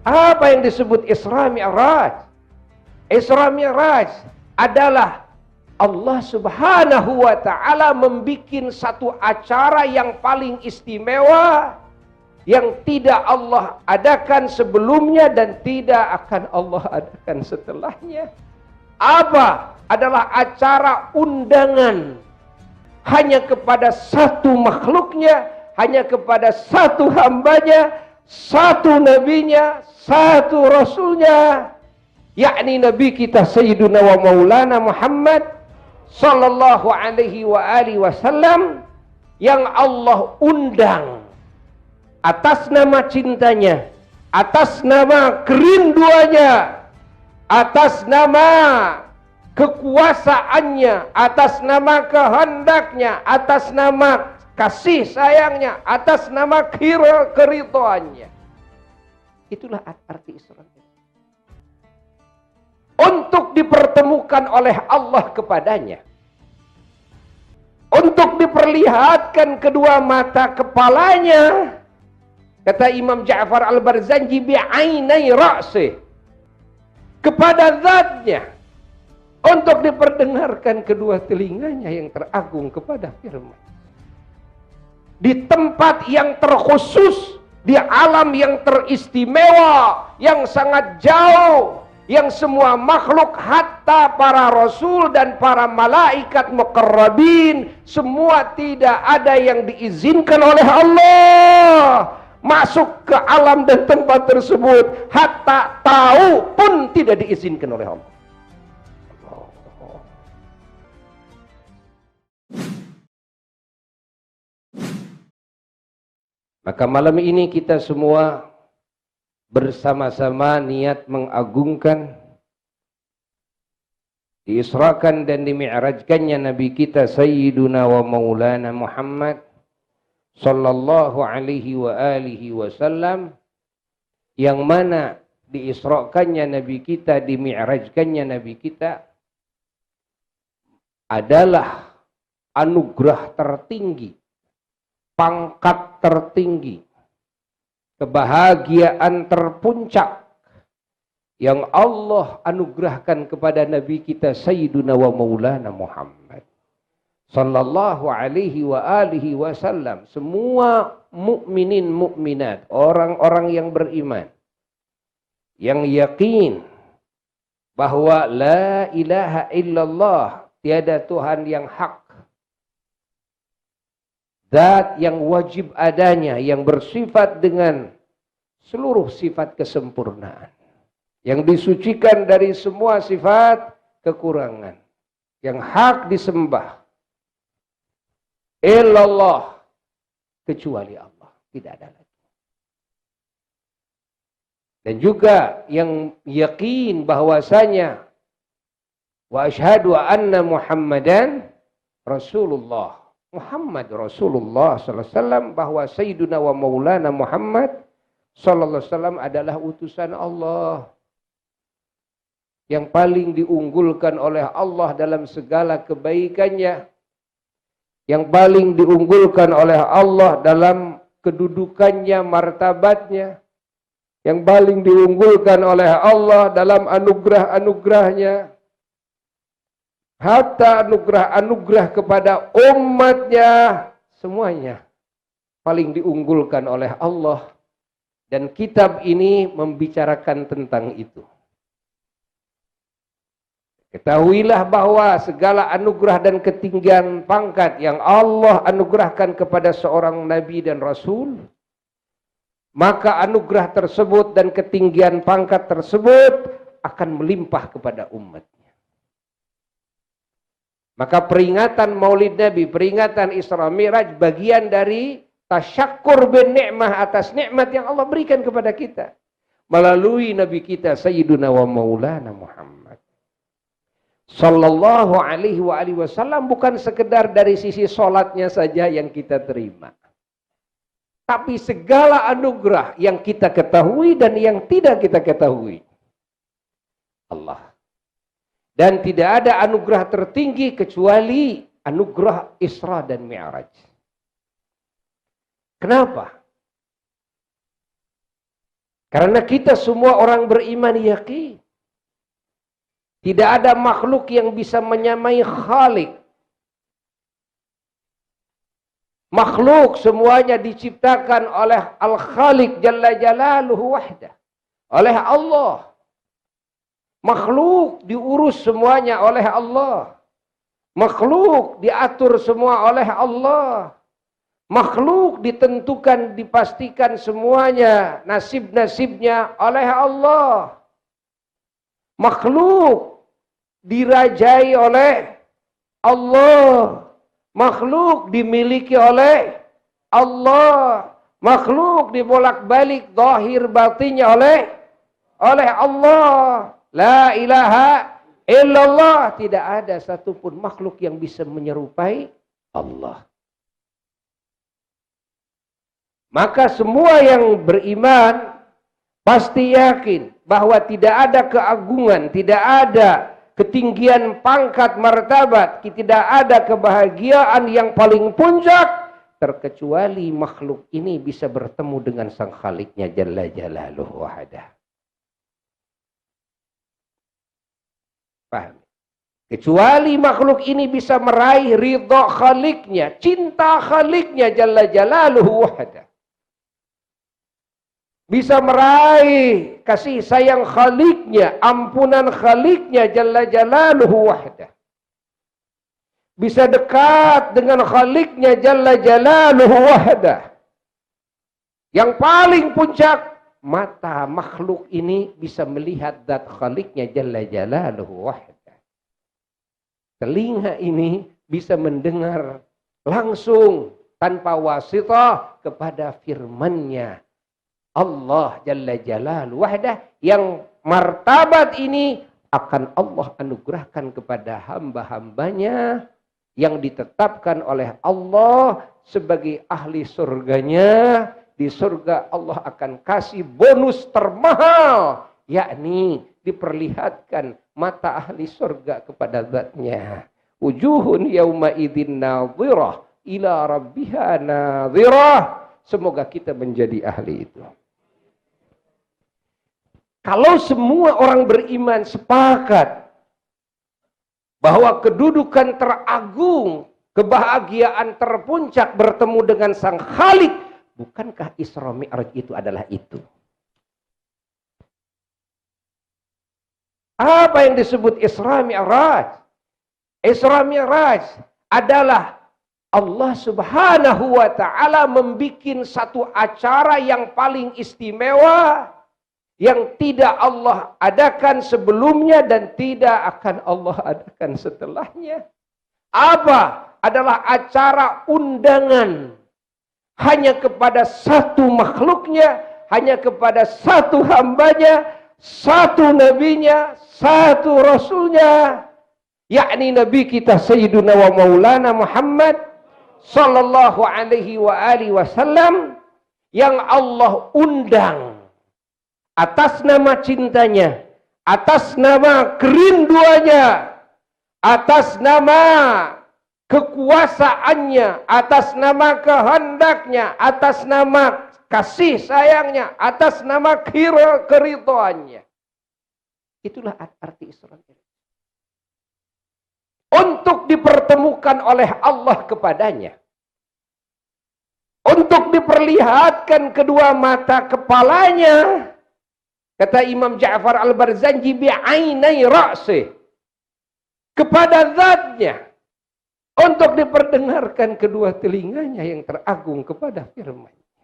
Apa yang disebut Isra Mi'raj? Isra Mi'raj adalah Allah Subhanahu wa ta'ala membikin satu acara yang paling istimewa, yang tidak Allah adakan sebelumnya dan tidak akan Allah adakan setelahnya. Apa? Adalah acara undangan hanya kepada satu makhluknya, hanya kepada satu hambanya, satu nabinya, satu rasulnya, yakni Nabi kita Sayyiduna wa Maulana Muhammad sallallahu alaihi wa alihi wasallam, yang Allah undang atas nama cintanya, atas nama kerinduannya, atas nama kekuasaannya, atas nama kehendaknya, atas nama kasih sayangnya, atas nama keridhaannya. Itulah arti Isra. Untuk dipertemukan oleh Allah kepadanya, untuk diperlihatkan kedua mata kepalanya, kata Imam Ja'far Al-Barzanji, bi'ainai ra'si, kepada zatnya, untuk diperdengarkan kedua telinganya yang teragung kepada firman, di tempat yang terkhusus, di alam yang teristimewa, yang sangat jauh, yang semua makhluk, hatta para rasul dan para malaikat muqarrabin, semua tidak ada yang diizinkan oleh Allah masuk ke alam dan tempat tersebut, hatta tahu pun tidak diizinkan oleh Allah. Maka malam ini kita semua bersama-sama niat mengagungkan, diisrakan dan dimi'rajkannya Nabi kita Sayyiduna wa Maulana Muhammad sallallahu alaihi wa alihi wasallam, yang mana diisrakannya Nabi kita, dimi'rajkannya Nabi kita adalah anugerah tertinggi, pangkat tertinggi, kebahagiaan terpuncak yang Allah anugerahkan kepada Nabi kita Sayyiduna wa Maulana Muhammad sallallahu alaihi wa alihi wasallam. Semua mukminin mukminat, orang-orang yang beriman, yang yakin bahwa la ilaha illallah, tiada Tuhan yang hak, zat yang wajib adanya, yang bersifat dengan seluruh sifat kesempurnaan, yang disucikan dari semua sifat kekurangan, yang hak disembah, illallah, kecuali Allah, tidak ada lagi. Dan juga yang yakin bahwasanya wa asyhadu anna Muhammadan Rasulullah, Muhammad Rasulullah sallallahu alaihi wasallam, bahwa Sayyiduna wa Maulana Muhammad sallallahu alaihi wasallam adalah utusan Allah yang paling diunggulkan oleh Allah dalam segala kebaikannya, yang paling diunggulkan oleh Allah dalam kedudukannya, martabatnya, yang paling diunggulkan oleh Allah dalam anugerah-anugerahnya, hatta anugerah-anugerah kepada umatnya, semuanya paling diunggulkan oleh Allah. Dan kitab ini membicarakan tentang itu. Ketahuilah bahwa segala anugerah dan ketinggian pangkat yang Allah anugerahkan kepada seorang nabi dan rasul, maka anugerah tersebut dan ketinggian pangkat tersebut akan melimpah kepada umatnya. Maka peringatan Maulid Nabi, peringatan Isra Mi'raj, bagian dari tasyakkur bin ni'mah atas nikmat yang Allah berikan kepada kita melalui Nabi kita Sayyiduna wa Maulana Muhammad sallallahu alaihi wa alihi wasallam. Bukan sekedar dari sisi sholatnya saja yang kita terima, tapi segala anugerah yang kita ketahui dan yang tidak kita ketahui Allah. Dan tidak ada anugerah tertinggi kecuali anugerah Isra dan Mi'raj. Kenapa? Karena kita semua orang beriman yakin. Tidak ada makhluk yang bisa menyamai Khalik. Makhluk semuanya diciptakan oleh Al-Khaliq Jalla Jalaluhu wahdah. Oleh Allah. Makhluk diurus semuanya oleh Allah. Makhluk diatur semua oleh Allah. Makhluk ditentukan, dipastikan semuanya nasib-nasibnya oleh Allah. Makhluk dirajai oleh Allah. Makhluk dimiliki oleh Allah. Makhluk dibolak-balik zahir batinnya oleh Allah. La ilaha illallah. Tidak ada satupun makhluk yang bisa menyerupai Allah. Maka semua yang beriman pasti yakin bahwa tidak ada keagungan, tidak ada ketinggian pangkat martabat, tidak ada kebahagiaan yang paling puncak terkecuali makhluk ini bisa bertemu dengan sang Khaliknya Jalla Jalaluhu wahdah. Paham? Kecuali makhluk ini bisa meraih ridha Khaliknya, cinta Khaliknya Jalla Jalaluhu wahdah. Bisa meraih kasih sayang Khaliknya, ampunan Khaliknya Jalla Jalaluhu wahdah. Bisa dekat dengan Khaliknya Jalla Jalaluhu wahdah. Yang paling puncak, mata makhluk ini bisa melihat zat Khaliknya Jalla Jalaluhu wahdah. Telinga ini bisa mendengar langsung tanpa wasithah kepada firman-Nya Allah Jalla Jalaluhu wahdah, yang martabat ini akan Allah anugerahkan kepada hamba-hambanya yang ditetapkan oleh Allah sebagai ahli surganya. Di surga Allah akan kasih bonus termahal, yakni diperlihatkan mata ahli surga kepada zatnya. Wujuhun yawma idzin nadhirah ila rabbiha nadhirah. Semoga kita menjadi ahli itu. Kalau semua orang beriman sepakat bahwa kedudukan teragung, kebahagiaan terpuncak bertemu dengan sang Khalik, bukankah Isra Mi'raj itu adalah itu? Apa yang disebut Isra Mi'raj? Isra Mi'raj adalah Allah Subhanahu wa ta'ala membikin satu acara yang paling istimewa, yang tidak Allah adakan sebelumnya dan tidak akan Allah adakan setelahnya. Apa? Adalah acara undangan hanya kepada satu makhluknya, hanya kepada satu hambanya, satu nabinya, satu rasulnya, yakni Nabi kita Sayyiduna wa Maulana Muhammad sallallahu alaihi wa alihi wasallam, yang Allah undang atas nama cintanya, atas nama kerinduannya, atas nama kekuasaannya, atas nama kehendaknya, atas nama kasih sayangnya, atas nama keridhaannya. Itulah arti Isra. Untuk dipertemukan oleh Allah kepadanya. Untuk diperlihatkan kedua mata kepalanya. Kata Imam Ja'far Al-Barzanji, bi'ainai ra'sih. Kepada zatnya. Untuk diperdengarkan kedua telinganya yang teragung kepada firman-Nya.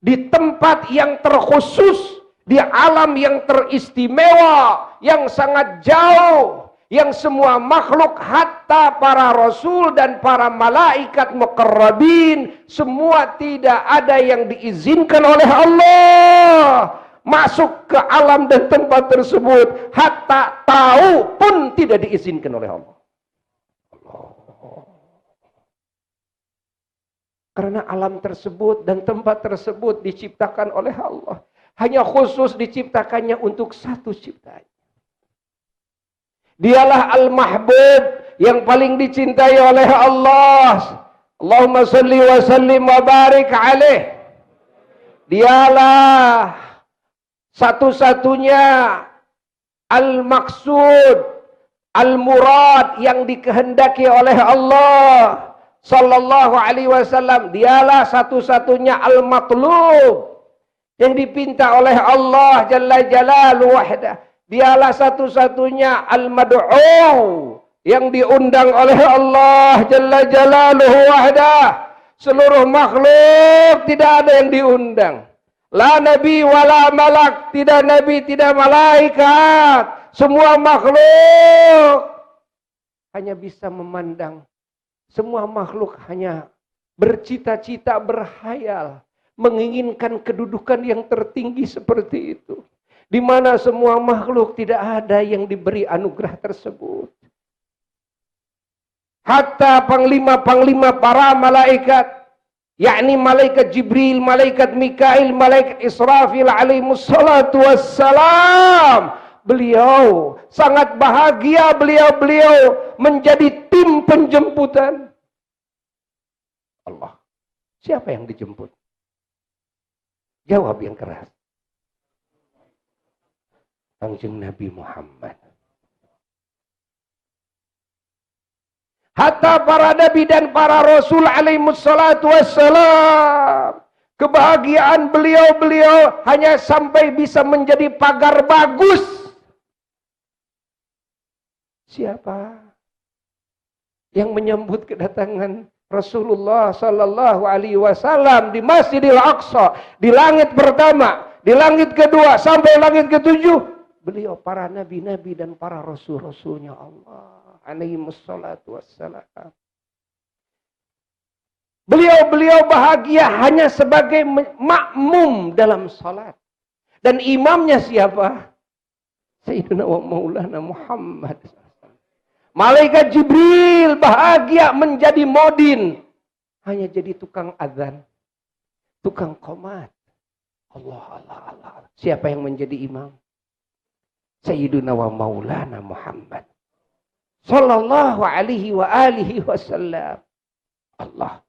Di tempat yang terkhusus, di alam yang teristimewa, yang sangat jauh, yang semua makhluk, hatta para rasul dan para malaikat muqarrabin, semua tidak ada yang diizinkan oleh Allah masuk ke alam dan tempat tersebut, hatta tahu pun tidak diizinkan oleh Allah. Karena alam tersebut dan tempat tersebut diciptakan oleh Allah. Hanya khusus diciptakannya untuk satu ciptaan. Dialah Al-Mahbub yang paling dicintai oleh Allah. Allahumma salli wa sallim wa barik alaih. Dialah Satu-satunya al-maksud, al-murad yang dikehendaki oleh Allah sallallahu alaihi wasallam, dialah satu-satunya al-matlub yang dipinta oleh Allah jalla jalaluhu wahdah. Dialah satu-satunya al-mad'u yang diundang oleh Allah jalla jalaluhu wahdah. Seluruh makhluk tidak ada yang diundang. La nabi wala malak, tidak nabi, tidak malaikat. Semua makhluk hanya bisa memandang. Semua makhluk hanya bercita-cita, berhayal, menginginkan kedudukan yang tertinggi seperti itu. Di mana semua makhluk tidak ada yang diberi anugerah tersebut. Hatta panglima-panglima para malaikat, yakni malaikat Jibril, malaikat Mikail, malaikat Israfil alaihimus salatu wassalam, beliau sangat bahagia, beliau menjadi tim penjemputan Allah. Siapa yang dijemput? Jawab yang keras. Kanjeng Nabi Muhammad. Hatta para nabi dan para rasul alaihimus salatu wassalam, kebahagiaan beliau hanya sampai bisa menjadi pagar bagus. Siapa yang menyambut kedatangan Rasulullah sallallahu alaihi wasallam di Masjidil Aqsa, di langit pertama, di langit kedua sampai langit ketujuh? Beliau para nabi-nabi dan para rasul-rasulnya Allah alaihimus salatu wassalam. Beliau bahagia hanya sebagai makmum dalam salat. Dan imamnya siapa? Sayyidina wa Maulana Muhammad. Malaikat Jibril bahagia menjadi modin, hanya jadi tukang azan, tukang qomat. Allah. Siapa yang menjadi imam? Sayyidina wa Maulana Muhammad sallallahu alaihi wa alihi wasallam. Allah.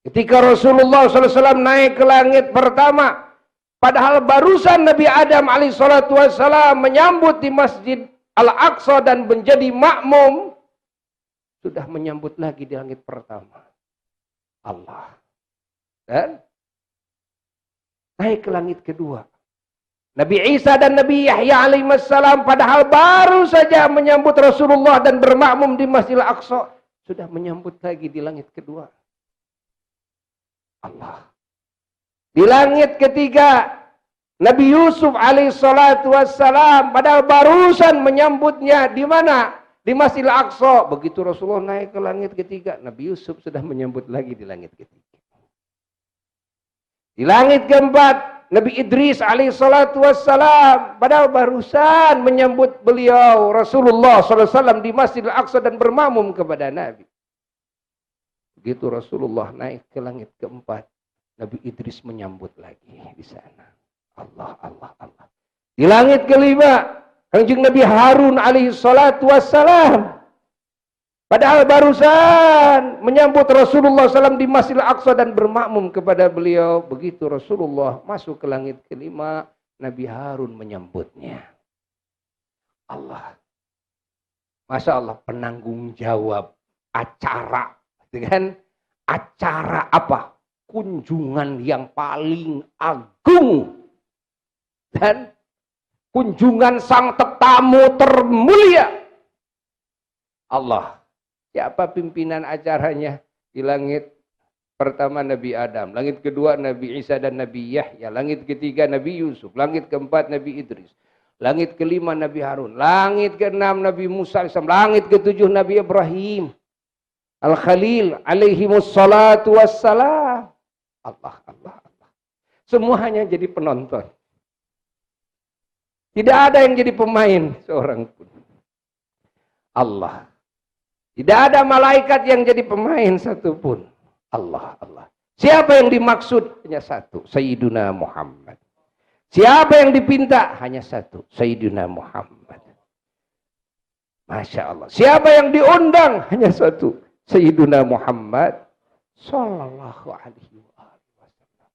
Ketika Rasulullah SAW naik ke langit pertama, padahal barusan Nabi Adam alaihissalatu wassalam menyambut di Masjid Al-Aqsa dan menjadi makmum, sudah menyambut lagi di langit pertama Allah. Dan naik ke langit kedua, Nabi Isa dan Nabi Yahya alaihissalam padahal baru saja menyambut Rasulullah dan bermakmum di Masjidil Aqsa, sudah menyambut lagi di langit kedua Allah. Di langit ketiga, Nabi Yusuf alaihissalatu wassalam padahal barusan menyambutnya di mana? Di Masjidil Aqsa. Begitu Rasulullah naik ke langit ketiga, Nabi Yusuf sudah menyambut lagi di langit ketiga. Di langit keempat, Nabi Idris alaihissalatu wassalam padahal barusan menyambut beliau Rasulullah SAW di Masjidil Aqsa dan bermakmum kepada Nabi. Begitu Rasulullah naik ke langit keempat, Nabi Idris menyambut lagi di sana. Allah. Di langit kelima, Kanjeng Nabi Harun alaihissalatu wassalam padahal barusan menyambut Rasulullah SAW di Masjidil Aqsa dan bermakmum kepada beliau. Begitu Rasulullah masuk ke langit kelima, Nabi Harun menyambutnya. Allah. Masya Allah, penanggung jawab acara. Dengan acara apa? Kunjungan yang paling agung. Dan kunjungan sang tetamu termulia. Allah. Siapa pimpinan acaranya? Di langit pertama Nabi Adam, langit kedua Nabi Isa dan Nabi Yahya, langit ketiga Nabi Yusuf, langit keempat Nabi Idris, langit kelima Nabi Harun, langit keenam Nabi Musa, langit ketujuh Nabi Ibrahim Al-Khalil alaihimus salatu wassalam. Allah. Semua hanya jadi penonton. Tidak ada yang jadi pemain seorang pun. Allah. Tidak ada malaikat yang jadi pemain satupun. Allah. Siapa yang dimaksud? Hanya satu, Sayyiduna Muhammad. Siapa yang dipinta? Hanya satu, Sayyiduna Muhammad. Masya Allah. Siapa yang diundang? Hanya satu, Sayyiduna Muhammad sallallahu alaihi wasallam.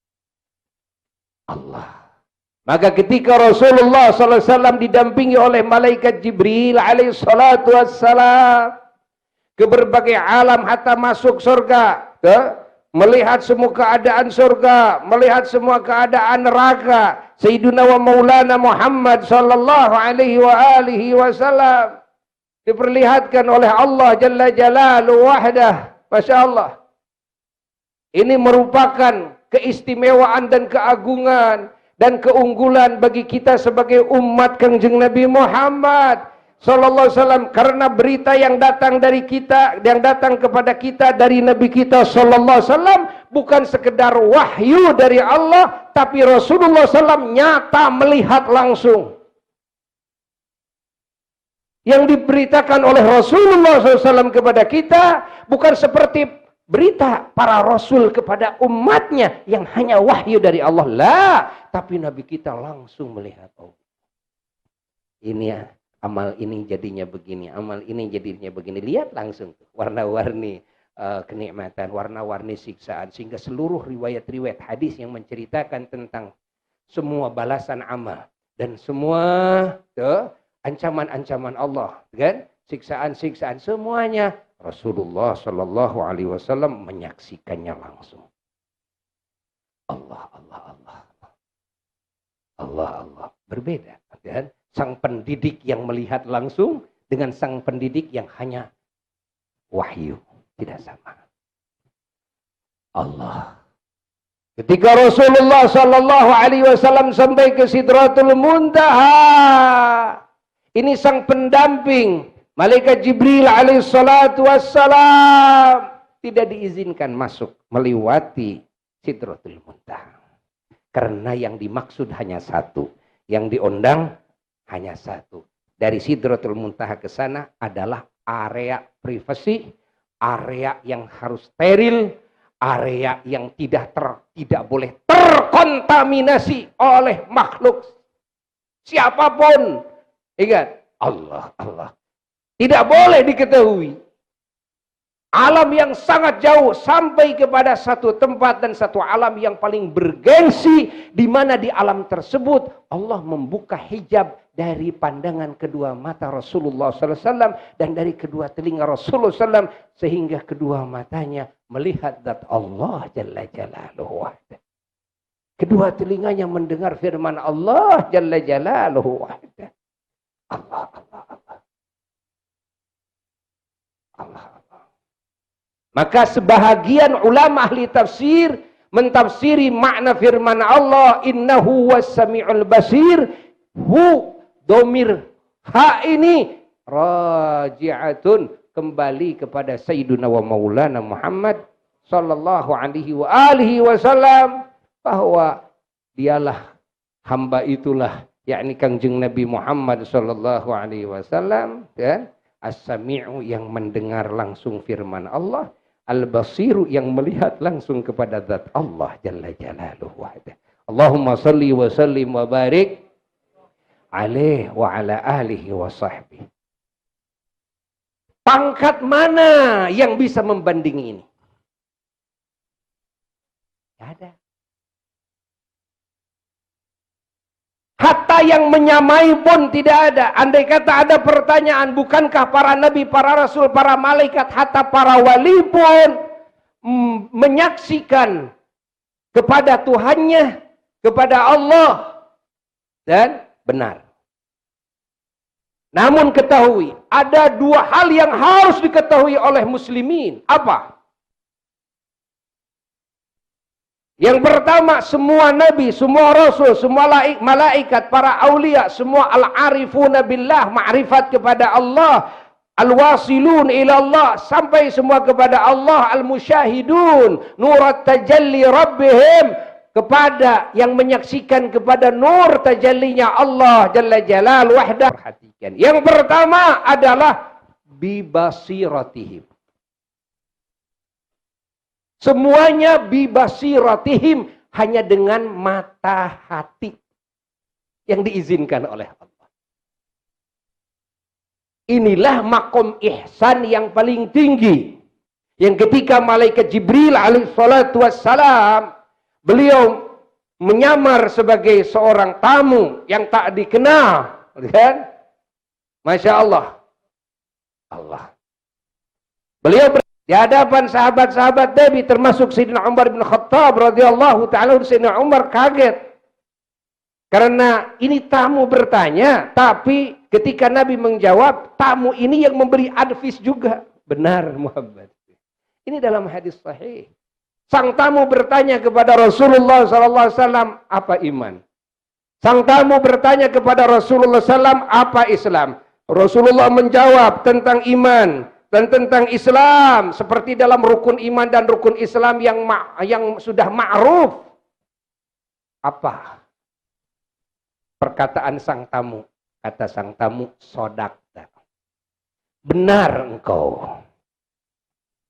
Allah. Maka ketika Rasulullah SAW didampingi oleh malaikat Jibril alaihissalatu wassalam ke berbagai alam hatta masuk surga, melihat semua keadaan surga, melihat semua keadaan neraka, Sayyiduna wa Maulana Muhammad sallallahu alaihi wa alihi wasallam diperlihatkan oleh Allah Jalla Jalaluhu wahdah. Masya Allah. Ini merupakan keistimewaan dan keagungan dan keunggulan bagi kita sebagai umat Kangjeng Nabi Muhammad sallallahu alaihi wasallam, karena berita yang datang dari kita, yang datang kepada kita dari Nabi kita sallallahu alaihi wasallam bukan sekedar wahyu dari Allah, tapi Rasulullah SAW nyata melihat langsung. Yang diberitakan oleh Rasulullah SAW kepada kita bukan seperti berita para rasul kepada umatnya yang hanya wahyu dari Allah. Lah, tapi Nabi kita langsung melihat, oh, ini ya, amal ini jadinya begini, amal ini jadinya begini. Lihat langsung warna-warni kenikmatan, warna-warni siksaan, sehingga seluruh riwayat-riwayat hadis yang menceritakan tentang semua balasan amal dan semua ancaman-ancaman Allah, kan? Siksaan-siksaan semuanya Rasulullah Shallallahu Alaihi Wasallam menyaksikannya langsung. Allah, Allah, Allah, Allah, Allah. Berbeda, kan? Sang pendidik yang melihat langsung dengan sang pendidik yang hanya wahyu, tidak sama. Allah. Ketika Rasulullah Shallallahu Alaihi Wasallam sampai ke Sidratul Muntaha, ini sang pendamping Malaikat Jibril alaihissalatu wassalam tidak diizinkan masuk melewati Sidratul Muntaha. Karena yang dimaksud hanya satu. Yang diundang hanya satu. Dari Sidratul Muntaha ke sana adalah area privasi, area yang harus steril, area yang tidak boleh terkontaminasi oleh makhluk siapapun. Ingat, Allah, Allah. Tidak boleh diketahui. Alam yang sangat jauh sampai kepada satu tempat dan satu alam yang paling bergengsi, di mana di alam tersebut Allah membuka hijab dari pandangan kedua mata Rasulullah SAW dan dari kedua telinga Rasulullah SAW, sehingga kedua matanya melihat zat Allah Jalla Jalaluhu. Kedua telinganya mendengar firman Allah Jalla Jalaluhu. Allah, Allah, Allah. Allah, Allah. Maka sebahagian ulama ahli tafsir mentafsiri makna firman Allah, innahu was-sami'ul basir. Hu, domir ha ini raji'atun, kembali kepada Sayyiduna wa Maulana Muhammad sallallahu alaihi wa alihi wasallam, bahwa dialah hamba itulah, yakni Kangjeng Nabi Muhammad sallallahu alaihi wasallam, kan? As-sami'u, yang mendengar langsung firman Allah, al-basiru, yang melihat langsung kepada zat Allah Jalla Jalaluhu. Allahumma salli wa sallim wa barik alaihi wa ala alihi wa sahbihi. Pangkat mana yang bisa membandingi ini? Tidak ada. Hatta yang menyamai pun tidak ada. Andai kata ada pertanyaan, bukankah para nabi, para rasul, para malaikat, hatta para wali pun menyaksikan kepada Tuhannya, kepada Allah, dan benar. Namun ketahui, ada dua hal yang harus diketahui oleh muslimin. Apa? Yang pertama, semua nabi, semua rasul, semua malaikat, para aulia, semua al-arifuna billah, ma'rifat kepada Allah, al-wasilun ila Allah, sampai semua kepada Allah, al-musyahidun nurat tajalli rabbihim, kepada yang menyaksikan kepada nur tajallinya Allah Jalla Jalal wahdah. Perhatikan. Yang pertama adalah bibasiratihim. Semuanya bibasiratihim, hanya dengan mata hati yang diizinkan oleh Allah. Inilah makom ihsan yang paling tinggi. Yang ketika malaikat Jibril alaihissalatu wassalam, beliau menyamar sebagai seorang tamu yang tak dikenal, kan? Masya Allah. Beliau di hadapan sahabat-sahabat Nabi, termasuk Sayyidina Umar bin Khattab radhiyallahu ta'ala. Sayyidina Umar kaget karena ini tamu bertanya, tapi ketika Nabi menjawab, tamu ini yang memberi advice juga. Benar Muhammad. Ini dalam hadis sahih. Sang tamu bertanya kepada Rasulullah SAW, apa iman? Sang tamu bertanya kepada Rasulullah SAW, apa Islam? Rasulullah menjawab tentang iman dan tentang Islam, seperti dalam rukun iman dan rukun Islam yang sudah ma'ruf. Apa perkataan sang tamu? Kata sang tamu, sodakta. Benar engkau.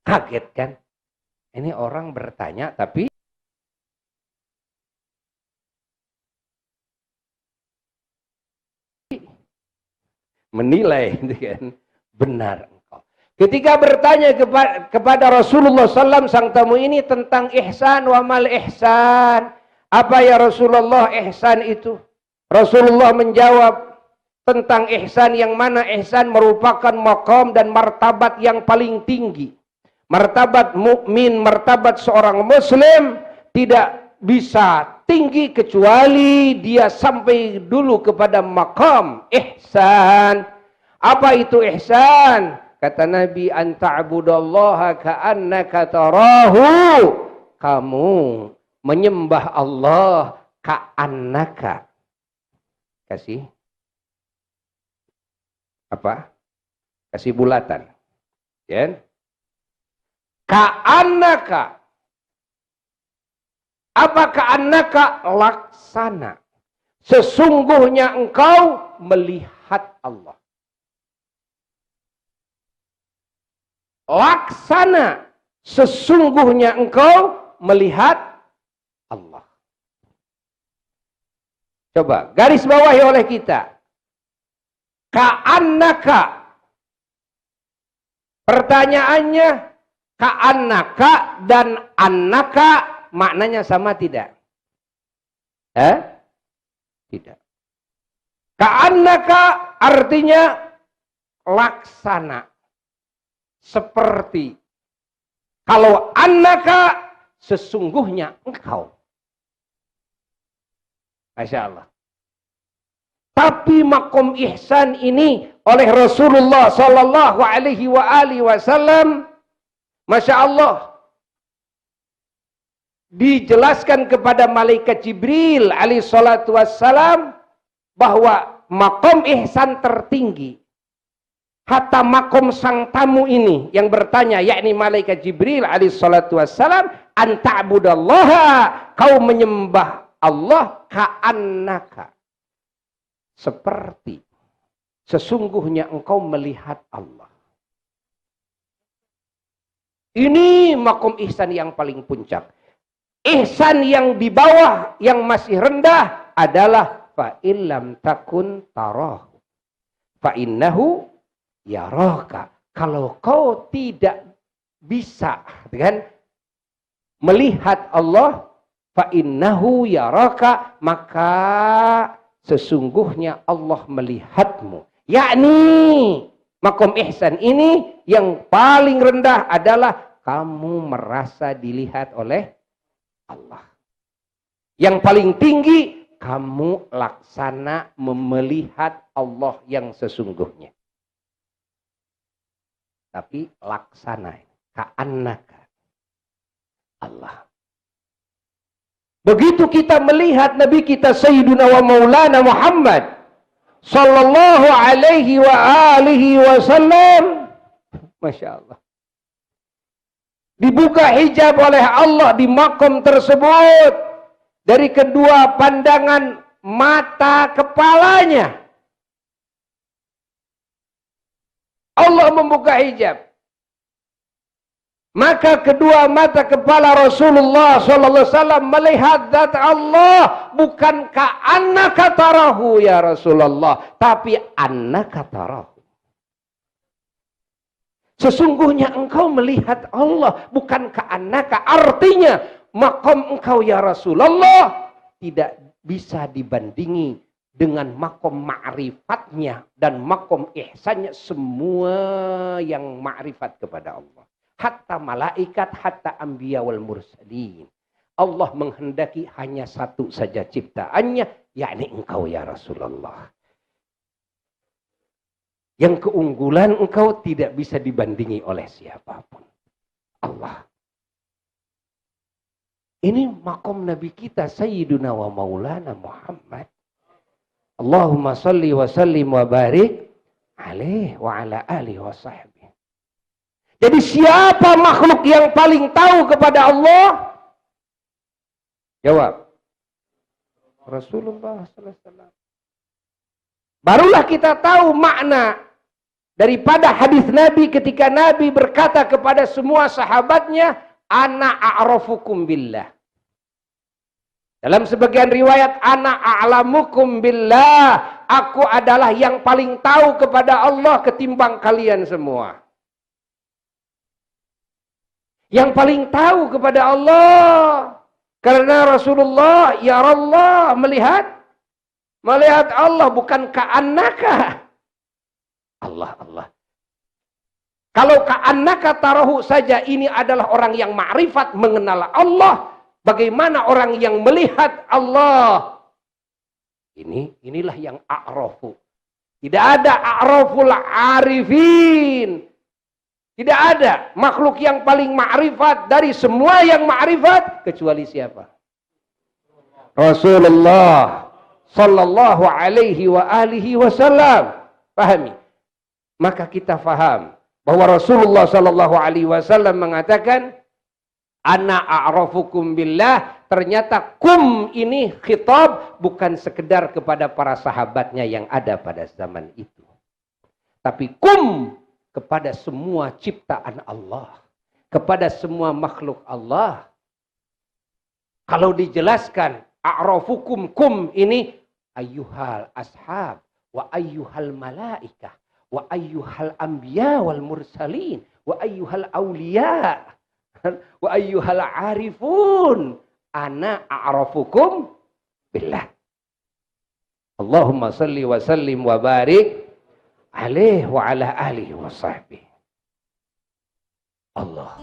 Kaget kan? Ini orang bertanya tapi menilai, kan? Benar engkau. Ketika bertanya kepada Rasulullah SAW, sang tamu ini tentang ihsan, wa mal ihsan. Apa ya Rasulullah ihsan itu? Rasulullah menjawab tentang ihsan, yang mana ihsan merupakan maqam dan martabat yang paling tinggi. Martabat mukmin, martabat seorang muslim tidak bisa tinggi kecuali dia sampai dulu kepada maqam ihsan. Apa itu ihsan? Kata Nabi, an ta'budallaha ka'annaka tarahu. Kamu menyembah Allah ka'annaka. Kasih apa? Kasih bulatan. Ya. Ka'annaka. Apa ka'annaka? Laksana. Sesungguhnya engkau melihat Allah. Laksana. Sesungguhnya engkau melihat Allah. Coba garis bawahi oleh kita. Ka'annaka. Pertanyaannya, ka'annaka dan annaka maknanya sama tidak? Tidak. Ka'annaka artinya laksana. Seperti. Kalau annaka sesungguhnya engkau. Masya Allah. Tapi makom ihsan ini oleh Rasulullah Sallallahu Alaihi Wasallam, Masya Allah, dijelaskan kepada malaikat Jibril alaihi salatu wassalam bahwa makom ihsan tertinggi. Hatta makom sang tamu ini yang bertanya, yakni malaikat Jibril alaihi salatu wassalam, anta'budallaha, kau menyembah Allah ka'annaka. Seperti sesungguhnya engkau melihat Allah. Ini makom ihsan yang paling puncak. Ihsan yang di bawah, yang masih rendah adalah fa'illam takun tarahu fa'innahu yaraka. Kalau kau tidak bisa kan melihat Allah, fa'innahu yaraka, maka sesungguhnya Allah melihatmu. Yakni makom ihsan ini yang paling rendah adalah kamu merasa dilihat oleh Allah. Yang paling tinggi, kamu laksana melihat Allah yang sesungguhnya. Tapi laksana, ka'annaka Allah. Begitu kita melihat Nabi kita Sayyiduna wa Maulana Muhammad Sallallahu Alaihi wa alihi wasallam, Masya Allah, dibuka hijab oleh Allah di makom tersebut dari kedua pandangan mata kepalanya. Allah membuka hijab. Maka kedua mata kepala Rasulullah SAW melihat zat Allah, bukan ka'annaka tarahu ya Rasulullah, tapi annaka tarahu. Sesungguhnya engkau melihat Allah, bukan ka'annaka. Artinya, maqam engkau ya Rasulullah tidak bisa dibandingi dengan makom ma'rifatnya dan makom ihsannya semua yang ma'rifat kepada Allah. Hatta malaikat, hatta anbiya wal mursalin. Allah menghendaki hanya satu saja ciptaannya, yakni engkau ya Rasulullah. Yang keunggulan engkau tidak bisa dibandingi oleh siapapun. Allah. Ini makom Nabi kita Sayyiduna wa Maulana Muhammad. Allahumma salli wa sallim wa barik alaih wa ala alihi wa sahbihi. Jadi siapa makhluk yang paling tahu kepada Allah? Jawab. Rasulullah sallallahu alaihi wasallam. Barulah kita tahu makna daripada hadis Nabi ketika Nabi berkata kepada semua sahabatnya, ana a'rafukum billah. Dalam sebagian riwayat, ana a'lamukum billah. Aku adalah yang paling tahu kepada Allah ketimbang kalian semua. Yang paling tahu kepada Allah. Karena Rasulullah, ya Allah, melihat Allah, bukan ka'annaka. Allah. Kalau ka'annaka tarahu saja, ini adalah orang yang ma'rifat mengenal Allah. Bagaimana orang yang melihat Allah? Inilah yang a'rafu. Tidak ada a'raful arifin. Tidak ada makhluk yang paling ma'rifat dari semua yang ma'rifat kecuali siapa? Rasulullah sallallahu alaihi wa alihi wasallam. Pahami? Maka kita faham bahwa Rasulullah sallallahu alaihi wasallam mengatakan, ana a'rafukum billah. Ternyata kum ini khitab bukan sekedar kepada para sahabatnya yang ada pada zaman itu. Tapi kum kepada semua ciptaan Allah. Kepada semua makhluk Allah. Kalau dijelaskan a'rafukum kum ini ayyuhal ashab wa ayyuhal malaikah wa ayyuhal anbiya wal mursalin wa ayyuhal awliya wa ayyuhal arifun ana a'rafukum billah. Allahumma salli wa sallim wa barik alaih wa ala alihi wa sahbihi. Allah.